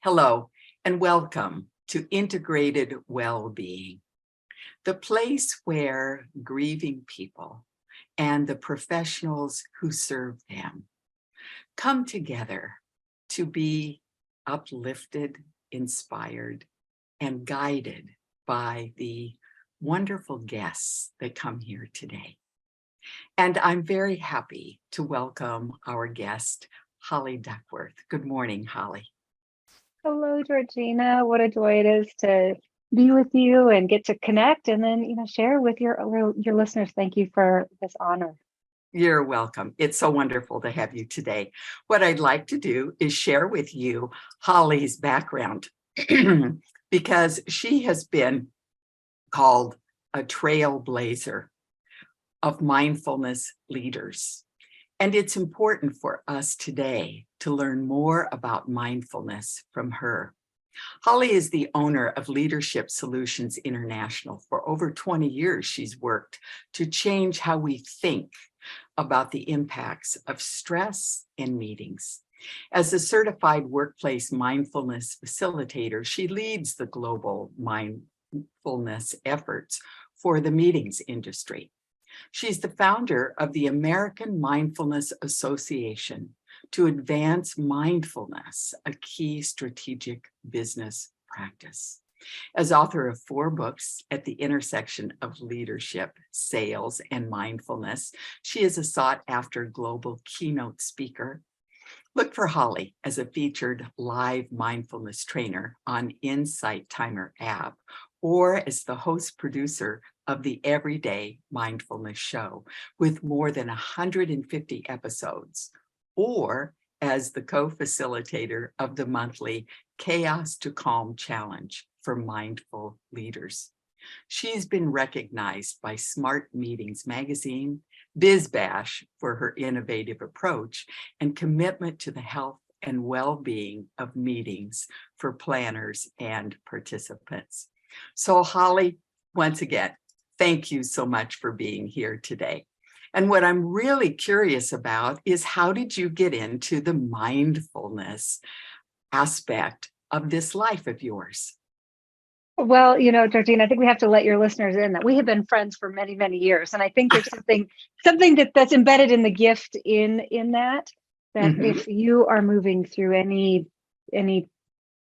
Hello, and welcome to Integrated Wellbeing, the place where grieving people and the professionals who serve them come together to be uplifted, inspired, and guided by the wonderful guests that come here today. And I'm very happy to welcome our guest, Holly Duckworth. Good morning, Holly. Hello, Georgina. What a joy it is to be with you and get to connect and then, share with your listeners. Thank you for this honor. You're welcome. It's so wonderful to have you today. What I'd like to do is share with you Holly's background because she has been called a trailblazer of mindfulness leaders. And it's important for us today to learn more about mindfulness from her. Holly is the owner of Leadership Solutions International. For over 20 years, she's worked to change how we think about the impacts of stress in meetings. As a certified workplace mindfulness facilitator, she leads the global mindfulness efforts for the meetings industry. She's the founder of the American Mindfulness Association to advance mindfulness, a key strategic business practice. As author of 4 books at the intersection of leadership, sales, and mindfulness, she is a sought-after global keynote speaker. Look for Holly as a featured live mindfulness trainer on Insight Timer app, or as the host-producer of the Everyday Mindfulness Show with more than 150 episodes, or as the co-facilitator of the monthly Chaos to Calm Challenge for mindful leaders. She's been recognized by Smart Meetings magazine, BizBash for her innovative approach and commitment to the health and well-being of meetings for planners and participants. So Holly, once again, thank you so much for being here today. And what I'm really curious about is how did you get into the mindfulness aspect of this life of yours? Well, Georgina, I think we have to let your listeners in that we have been friends for many, many years. And I think there's something that's embedded in the gift in that if you are moving through any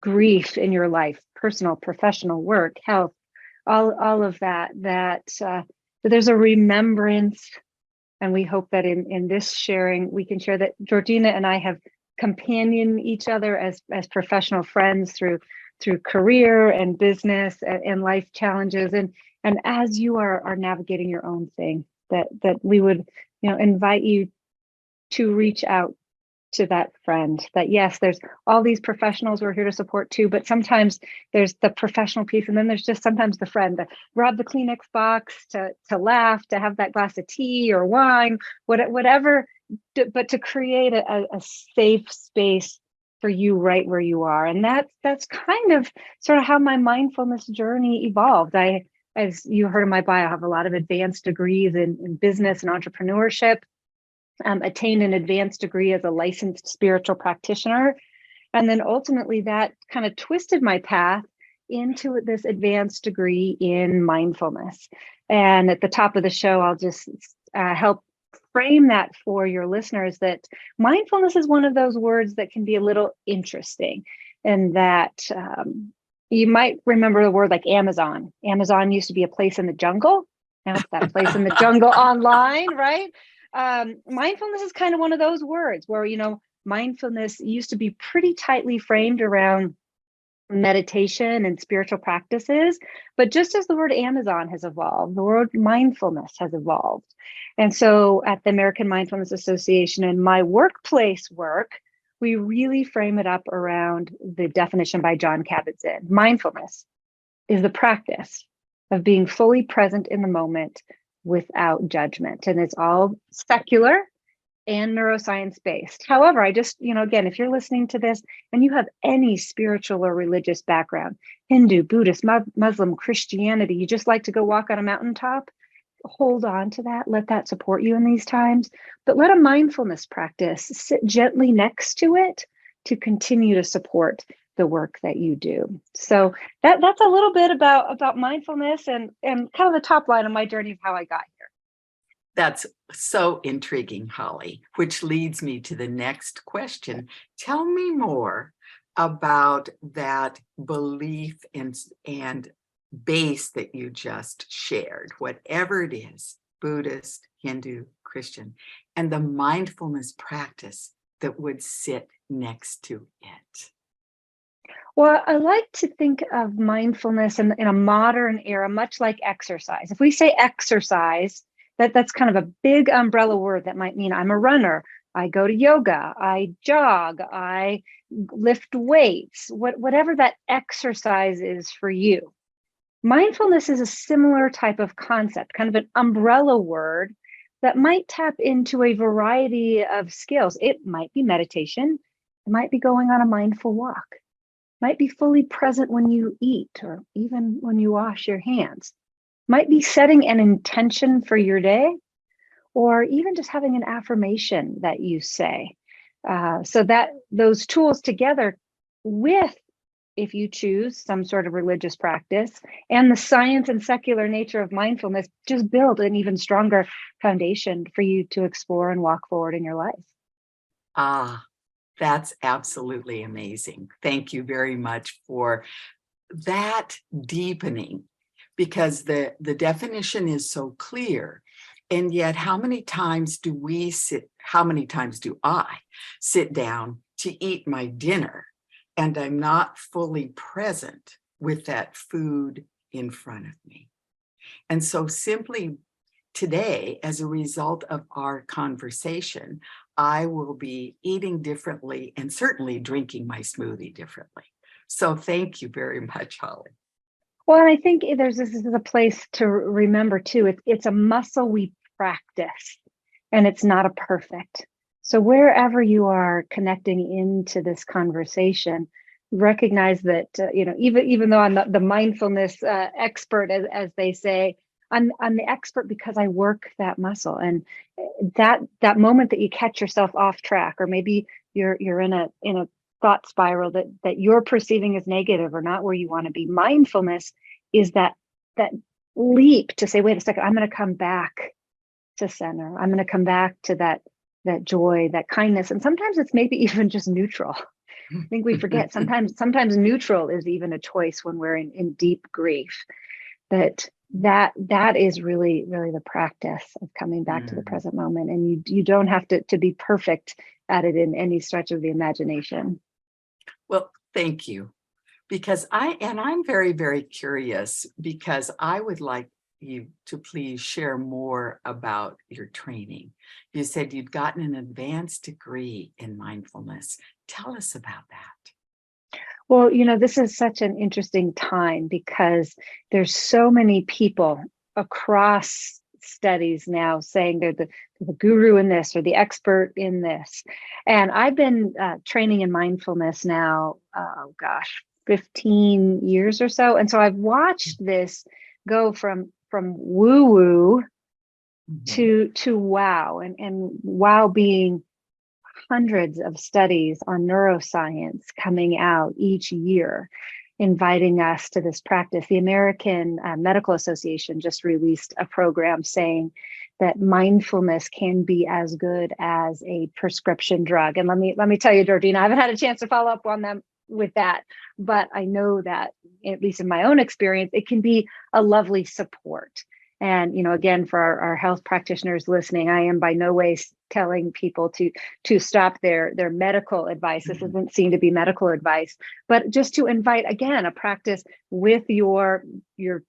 grief in your life, personal, professional, work, health, all of that there's a remembrance. And we hope that in this sharing, we can share that Georgina and I have companioned each other as professional friends through career and business and life challenges. And as you are navigating your own thing, that we would, invite you to reach out to that friend. That yes, there's all these professionals we're here to support too, but sometimes there's the professional piece, and then there's just sometimes the friend to grab the Kleenex box, to laugh, to have that glass of tea or wine, whatever, but to create a safe space for you right where you are. And that's kind of sort of how my mindfulness journey evolved. As you heard in my bio, I have a lot of advanced degrees in business and entrepreneurship. Attained an advanced degree as a licensed spiritual practitioner. And then ultimately that kind of twisted my path into this advanced degree in mindfulness. And at the top of the show, I'll just help frame that for your listeners, that mindfulness is one of those words that can be a little interesting, and that you might remember the word like Amazon. Amazon used to be a place in the jungle. Now it's that place in the jungle online, right? Mindfulness is kind of one of those words where, mindfulness used to be pretty tightly framed around meditation and spiritual practices. But just as the word Amazon has evolved, the word mindfulness has evolved. And so at the American Mindfulness Association and my workplace work, we really frame it up around the definition by Jon Kabat-Zinn. Mindfulness is the practice of being fully present in the moment without judgment. And it's all secular and neuroscience based. However, I just, again, if you're listening to this and you have any spiritual or religious background, Hindu, Buddhist, Muslim, Christianity, you just like to go walk on a mountaintop, hold on to that, let that support you in these times, but let a mindfulness practice sit gently next to it to continue to support the work that you do. So that's a little bit about mindfulness and kind of the top line of my journey of how I got here. That's so intriguing, Holly, which leads me to the next question. Tell me more about that belief and base that you just shared, whatever it is, Buddhist, Hindu, Christian, and the mindfulness practice that would sit next to it. Well, I like to think of mindfulness in a modern era, much like exercise. If we say exercise, that's kind of a big umbrella word that might mean I'm a runner, I go to yoga, I jog, I lift weights, whatever that exercise is for you. Mindfulness is a similar type of concept, kind of an umbrella word that might tap into a variety of skills. It might be meditation, it might be going on a mindful walk, might be fully present when you eat or even when you wash your hands, might be setting an intention for your day, or even just having an affirmation that you say. So that those tools together with, if you choose some sort of religious practice, and the science and secular nature of mindfulness, just build an even stronger foundation for you to explore and walk forward in your life. Ah, that's absolutely amazing. Thank you very much for that deepening, because the definition is so clear. And yet, how many times do I sit down to eat my dinner and I'm not fully present with that food in front of me? And so simply today, as a result of our conversation, I will be eating differently and certainly drinking my smoothie differently. So thank you very much, Holly. Well, and I think this is a place to remember too, it's a muscle we practice, and it's not a perfect. So wherever you are connecting into this conversation, recognize that, even though I'm the mindfulness expert, as they say, I'm the expert because I work that muscle. And that moment that you catch yourself off track, or maybe you're in a thought spiral that you're perceiving as negative or not where you want to be. Mindfulness is that leap to say, wait a second, I'm going to come back to center. I'm going to come back to that joy, that kindness. And sometimes it's maybe even just neutral. I think we forget sometimes neutral is even a choice when we're in deep grief. That is really, really the practice of coming back to the present moment. And you don't have to be perfect at it in any stretch of the imagination. Well, thank you. Because I'm very, very curious, because I would like you to please share more about your training. You said you'd gotten an advanced degree in mindfulness. Tell us about that. Well, this is such an interesting time because there's so many people across studies now saying they're the guru in this or the expert in this. And I've been training in mindfulness now, 15 years or so. And so I've watched this go from woo-woo to wow, and wow being hundreds of studies on neuroscience coming out each year, inviting us to this practice. The American Medical Association just released a program saying that mindfulness can be as good as a prescription drug. And let me tell you, Georgina, I haven't had a chance to follow up on them with that, but I know that, at least in my own experience, it can be a lovely support. And, again, for our health practitioners listening, I am by no way telling people to stop their medical advice. This doesn't seem to be medical advice, but just to invite, again, a practice with your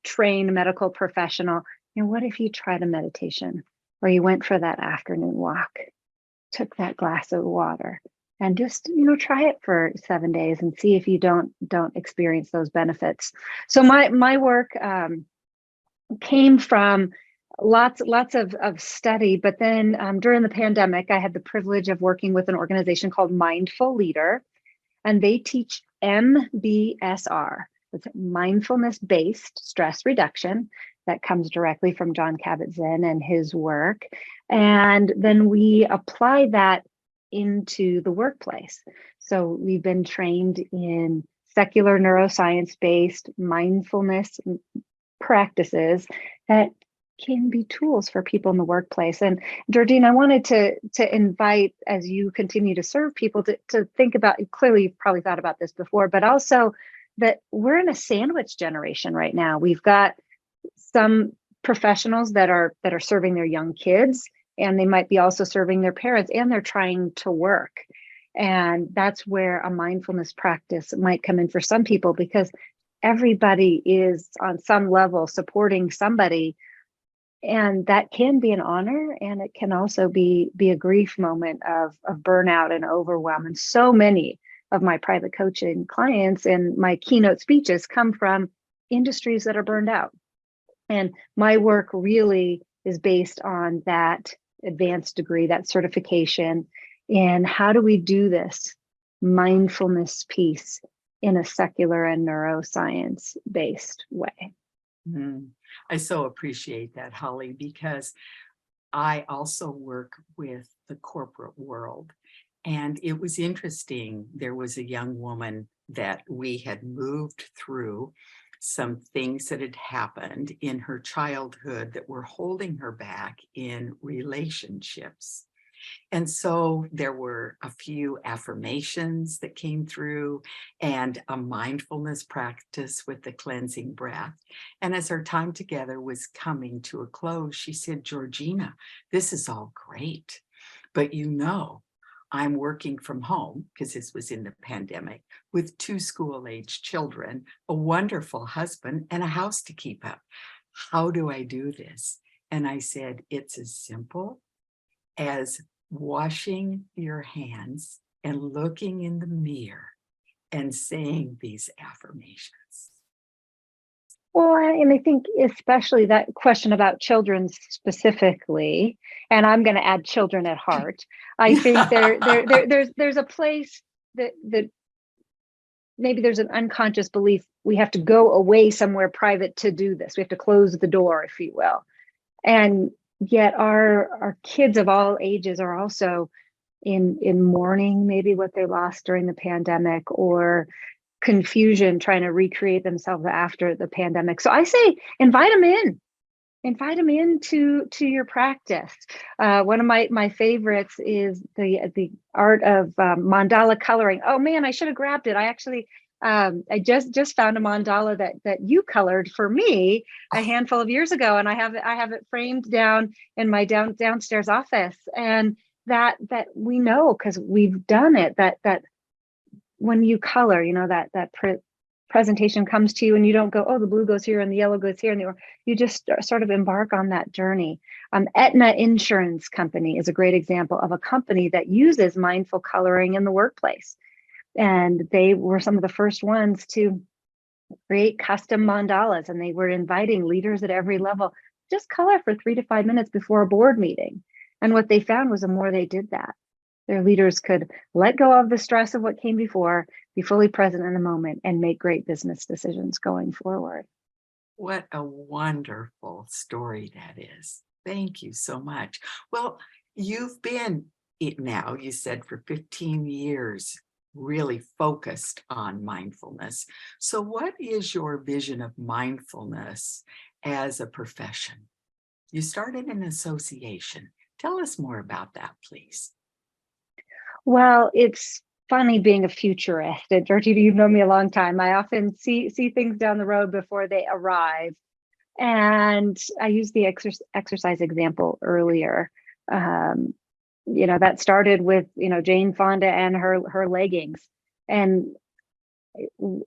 trained medical professional. What if you tried a meditation, or you went for that afternoon walk, took that glass of water, and just, try it for 7 days and see if you don't experience those benefits. So my work came from lots of study, but then during the pandemic, I had the privilege of working with an organization called Mindful Leader, and they teach MBSR. It's mindfulness-based stress reduction that comes directly from Jon Kabat-Zinn and his work. And then we apply that into the workplace. So we've been trained in secular neuroscience-based mindfulness practices that can be tools for people in the workplace. And Georgine, I wanted to invite, as you continue to serve people, to think about, clearly you've probably thought about this before, but also that we're in a sandwich generation right now. We've got some professionals that are serving their young kids, and they might be also serving their parents, and they're trying to work. And that's where a mindfulness practice might come in for some people, because everybody is on some level supporting somebody. And that can be an honor, and it can also be a grief moment of burnout and overwhelm. And so many of my private coaching clients and my keynote speeches come from industries that are burned out. And my work really is based on that advanced degree, that certification. And how do we do this mindfulness piece in a secular and neuroscience-based way? I so appreciate that, Holly, because I also work with the corporate world. And it was interesting. There was a young woman that we had moved through some things that had happened in her childhood that were holding her back in relationships. And so there were a few affirmations that came through and a mindfulness practice with the cleansing breath. And as our time together was coming to a close, she said, Georgina, this is all great, but I'm working from home, because this was in the pandemic, with 2 school-age children, a wonderful husband, and a house to keep up. How do I do this? And I said, it's as simple as washing your hands and looking in the mirror and saying these affirmations. Well, and I think especially that question about children specifically, and I'm going to add children at heart. I think there's a place that maybe there's an unconscious belief we have to go away somewhere private to do this. We have to close the door, if you will. And yet our kids of all ages are also in mourning, maybe what they lost during the pandemic, or confusion trying to recreate themselves after the pandemic. So I say invite them into your practice. One of my favorites is the art of mandala coloring. Oh man, I should have grabbed it. I just found a mandala that you colored for me a handful of years ago, and I have it framed down in my downstairs office. And that we know, because we've done it, that when you color, that presentation comes to you, and you don't go, oh, the blue goes here and the yellow goes here, and you just sort of embark on that journey. Aetna Insurance Company is a great example of a company that uses mindful coloring in the workplace. And they were some of the first ones to create custom mandalas, and they were inviting leaders at every level, just color for 3 to 5 minutes before a board meeting. And what they found was the more they did that, their leaders could let go of the stress of what came before, be fully present in the moment, and make great business decisions going forward. What a wonderful story that is. Thank you so much. Well, you've been now, you said, for 15 years, really focused on mindfulness. So what is your vision of mindfulness as a profession? You started an association. Tell us more about that, please. Well, it's funny being a futurist. And Georgina, you've known me a long time. I often see things down the road before they arrive. And I used the exercise example earlier. That started with, Jane Fonda and her leggings. And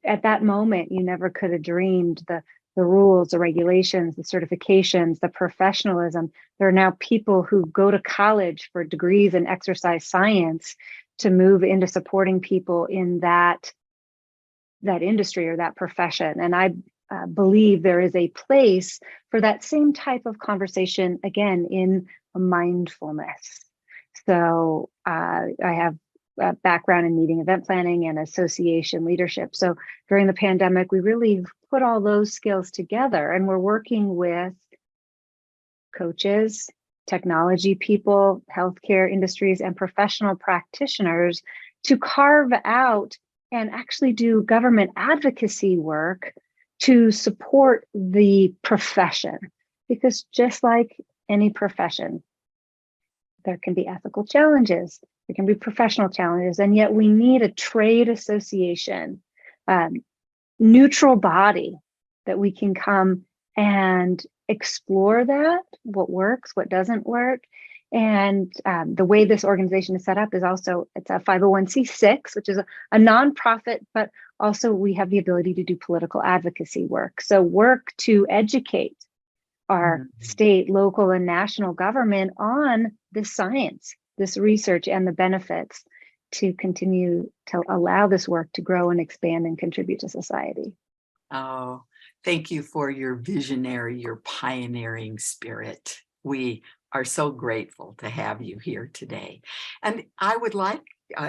at that moment, you never could have dreamed the rules, the regulations, the certifications, the professionalism. There are now people who go to college for degrees in exercise science to move into supporting people in that industry or that profession. And I believe there is a place for that same type of conversation, again, in mindfulness. So I have a background in meeting event planning and association leadership. So during the pandemic, we really put all those skills together, and we're working with coaches, technology people, healthcare industries, and professional practitioners to carve out and actually do government advocacy work to support the profession. Because just like any profession, there can be ethical challenges, there can be professional challenges, and yet we need a trade association, neutral body that we can come and explore that, what works, what doesn't work. And the way this organization is set up is also, it's a 501c6, which is a nonprofit, but also we have the ability to do political advocacy work. So work to educate our state, local, and national government on this science, this research, and the benefits to continue to allow this work to grow and expand and contribute to society. Oh, thank you for your visionary, your pioneering spirit. We are so grateful to have you here today. And I would like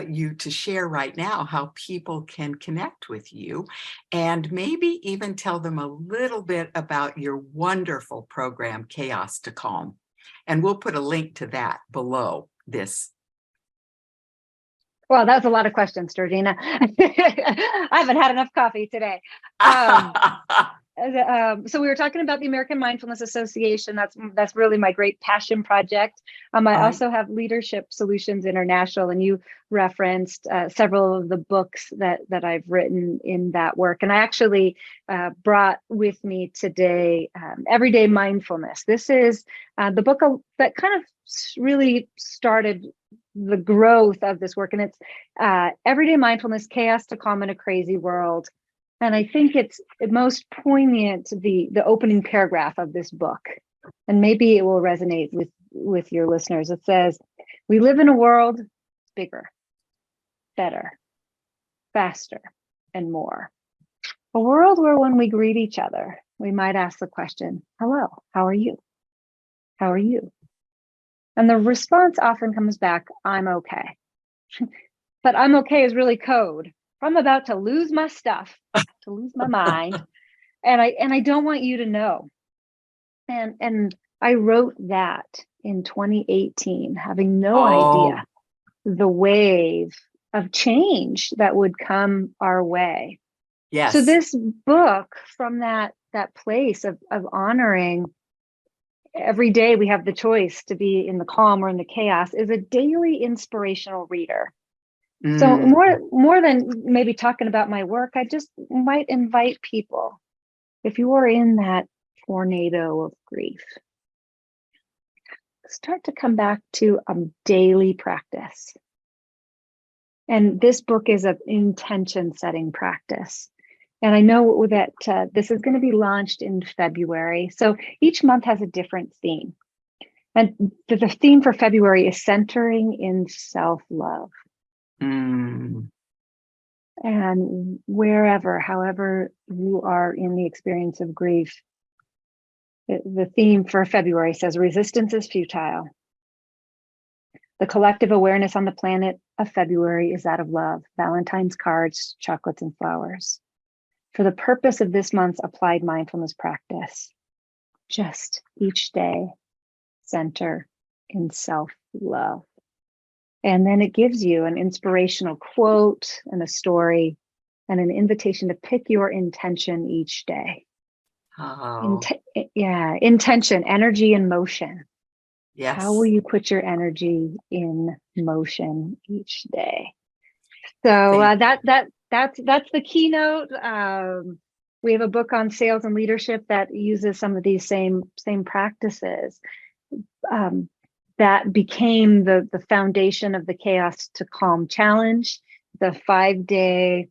you to share right now how people can connect with you and maybe even tell them a little bit about your wonderful program, Chaos to Calm. And we'll put a link to that below this. Well, that was a lot of questions, Georgina. I haven't had enough coffee today. So we were talking about the American Mindfulness Association. That's really my great passion project. I also have Leadership Solutions International, and you referenced several of the books that I've written in that work. And I actually brought with me today Everyday Mindfulness. This is the book that kind of really started the growth of this work. And it's Everyday Mindfulness, Chaos to Calm in a Crazy World. And I think it's most poignant, the opening paragraph of this book. And maybe it will resonate with your listeners. It says, "We live in a world bigger, better, faster, and more. A world where when we greet each other, we might ask the question, 'Hello, how are you? How are you?' And the response often comes back, 'I'm okay.' But 'I'm okay' is really code. I'm about to lose my stuff, to lose my mind, and I don't want you to know." And I wrote that in 2018, having no idea the wave of change that would come our way. Yes. So this book, from that place of honoring every day we have the choice to be in the calm or in the chaos, is a daily inspirational reader. So more than maybe talking about my work, I just might invite people, if you are in that tornado of grief, start to come back to a daily practice. And this book is an intention setting practice. And I know that this is going to be launched in February. So each month has a different theme. And the theme for February is centering in self-love. And however you are in the experience of grief, the theme for February says resistance is futile. The collective awareness on the planet of February is that of love, Valentine's cards, chocolates, and flowers. For the purpose of this month's applied mindfulness practice, just each day, center in self-love. And then it gives you an inspirational quote and a story and an invitation to pick your intention each day. Intention, energy, and motion. Yes. How will you put your energy in motion each day? So that's the keynote. We have a book on sales and leadership that uses some of these same practices. That became the foundation of the Chaos to Calm Challenge, the 5-day,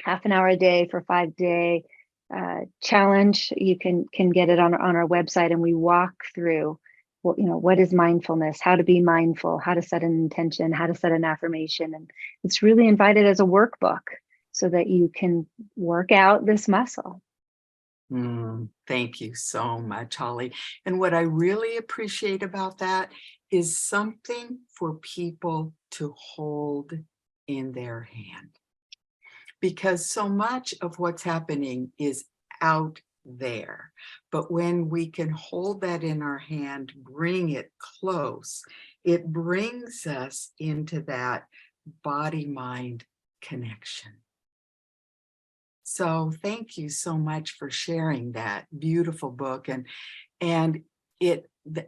half an hour a day for 5-day challenge. You can get it on our website, and we walk through what is mindfulness, how to be mindful, how to set an intention, how to set an affirmation. And it's really invited as a workbook so that you can work out this muscle. Thank you so much, Holly. And what I really appreciate about that is something for people to hold in their hand. Because so much of what's happening is out there. But when we can hold that in our hand, bring it close, it brings us into that body-mind connection. So thank you so much for sharing that beautiful book. And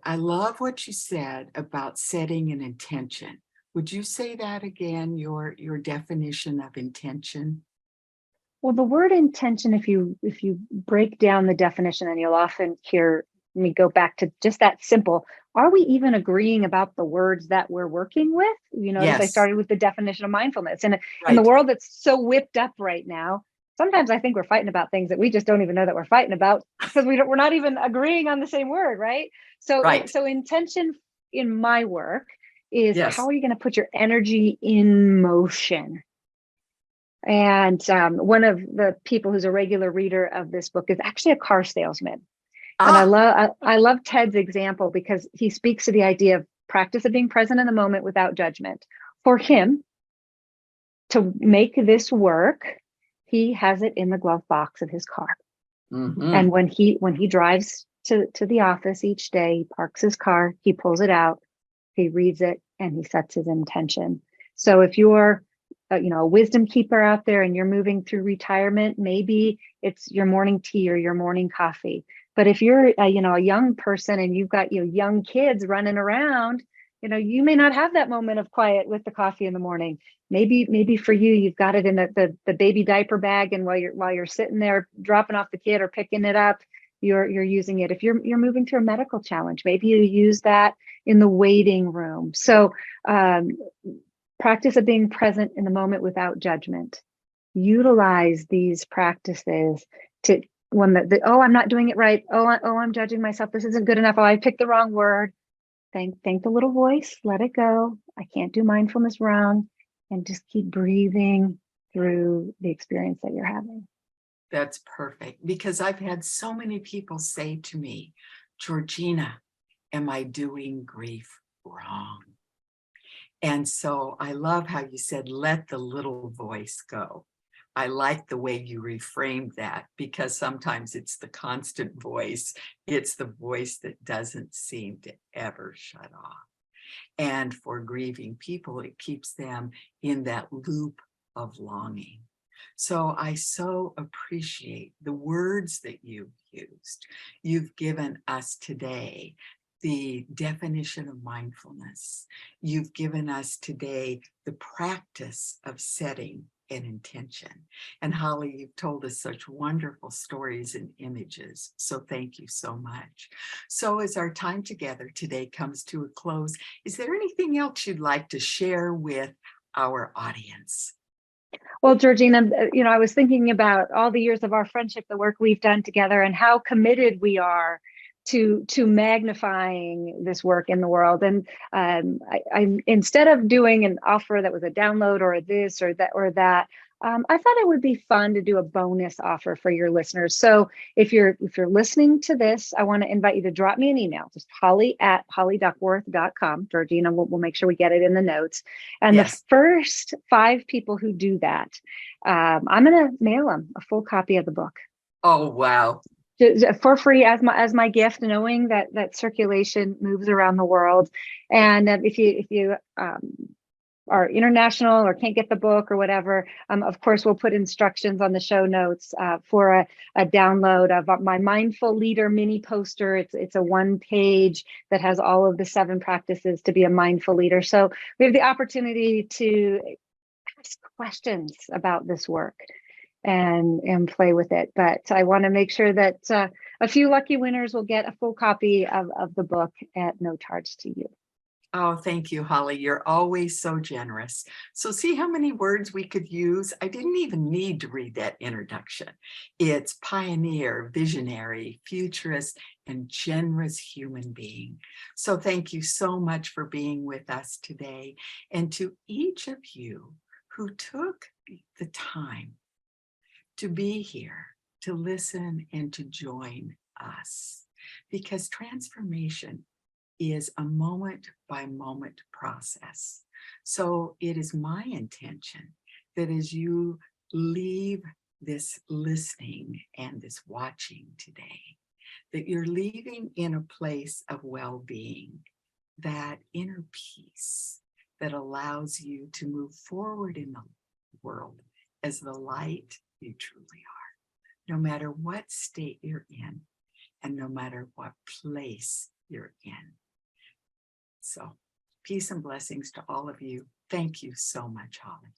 I love what you said about setting an intention. Would you say that again, your definition of intention? Well, the word intention, if you break down the definition, and you'll often hear me go back to just that simple, are we even agreeing about the words that we're working with? You notice I Yes, started with the definition of mindfulness. And in the right, world that's so whipped up right now, sometimes I think we're fighting about things that we just don't even know that we're fighting about because we're not even agreeing on the same word, right? right. So intention in my work is, how Yes. are you going to put your energy in motion? And one of the people who's a regular reader of this book is actually a car salesman. And Ah, I love Ted's example because he speaks to the idea of practice of being present in the moment without judgment. For him to make this work, he has it in the glove box of his car. And mhm. when he drives to the office each day, he parks his car, he pulls it out, he reads it, and he sets his intention. So if you're a wisdom keeper out there and you're moving through retirement, maybe it's your morning tea or your morning coffee. But if you're a young person and you've got young kids running around, you may not have that moment of quiet with the coffee in the morning. Maybe for you, you've got it in the baby diaper bag, and while you're sitting there dropping off the kid or picking it up, you're using it. If you're moving through a medical challenge, maybe you use that in the waiting room. So practice of being present in the moment without judgment. Utilize these practices to, when oh, I'm not doing it right. Oh, I'm judging myself. This isn't good enough. Oh, I picked the wrong word. Thank the little voice. Let it go. I can't do mindfulness wrong. And just keep breathing through the experience that you're having. That's perfect, because I've had so many people say to me, Georgina, am I doing grief wrong? And so I love how you said, let the little voice go. I like the way you reframed that, because sometimes it's the constant voice. It's the voice that doesn't seem to ever shut off. And for grieving people, it keeps them in that loop of longing. So I so appreciate the words that you've used. You've given us today the definition of mindfulness. You've given us today the practice of setting an intention. And Holly, you've told us such wonderful stories and images. So thank you so much. So as our time together today comes to a close, is there anything else you'd like to share with our audience? Well, Georgina, I was thinking about all the years of our friendship, the work we've done together, and how committed we are to magnifying this work in the world. And I instead of doing an offer that was a download or a this or that, I thought it would be fun to do a bonus offer for your listeners. So if you're listening to this, I want to invite you to drop me an email, just holly@hollyduckworth.com. Georgina, we'll make sure we get it in the notes. And the Yes. first 5 people who do that, I'm going to mail them a full copy of the book Oh, wow. for free as my gift, knowing that circulation moves around the world. And if you are international or can't get the book or whatever, of course, we'll put instructions on the show notes for a download of my Mindful Leader mini poster. It's a 1-page that has all of the 7 practices to be a mindful leader. So we have the opportunity to ask questions about this work and play with it. But I want to make sure that a few lucky winners will get a full copy of the book at no charge to you. Oh, thank you, Holly. You're always so generous. So see how many words we could use? I didn't even need to read that introduction. It's pioneer, visionary, futurist, and generous human being. So thank you so much for being with us today. And to each of you who took the time to be here, to listen, and to join us, because transformation is a moment by moment process. So it is my intention that as you leave this listening and this watching today, that you're leaving in a place of well-being, that inner peace that allows you to move forward in the world as the light You truly are. No matter what state you're in, and no matter what place you're in. So, peace and blessings to all of you. Thank you so much, Holly.